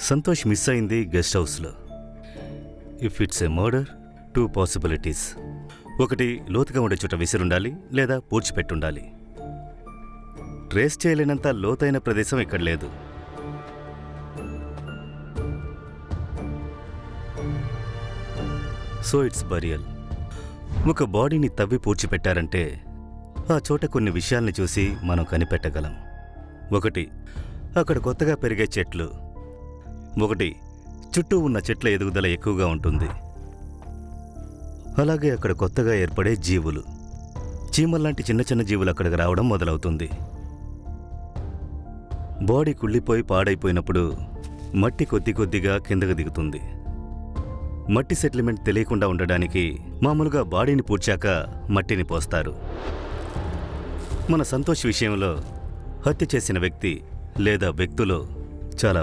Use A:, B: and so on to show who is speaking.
A: Santosh miss అయింది guest హౌస్లో. If it's a murder, 2 possibilities. ఒకటి, లోతుగా ఉండే చోట విసిరుండాలి, లేదా పూడ్చిపెట్టుండాలి. ట్రేస్ చేయలేనంత లోతైన ప్రదేశం ఇక్కడ లేదు. So it's burial. ఒక బాడీని తవ్వి పూడ్చిపెట్టారంటే ఆ చోట కొన్ని విషయాల్ని చూసి మనం కనిపెట్టగలం. ఒకటి, అక్కడ కొత్తగా పెరిగే చెట్లు. ఒకటి, చుట్టూ ఉన్న చెట్ల ఎదుగుదల ఎక్కువగా ఉంటుంది. అలాగే అక్కడ కొత్తగా ఏర్పడే జీవులు, చీమల్లాంటి చిన్న చిన్న జీవులు అక్కడికి రావడం మొదలవుతుంది. బాడీ కుళ్ళిపోయి పాడైపోయినప్పుడు మట్టి కొద్ది కొద్దిగా కిందకు దిగుతుంది. మట్టి సెటిల్మెంట్ తెలియకుండా ఉండడానికి మామూలుగా బాడీని పూడ్చాక మట్టిని పోస్తారు. మన సంతోష్ విషయంలో హత్య చేసిన వ్యక్తి లేదా వ్యక్తులు చాలా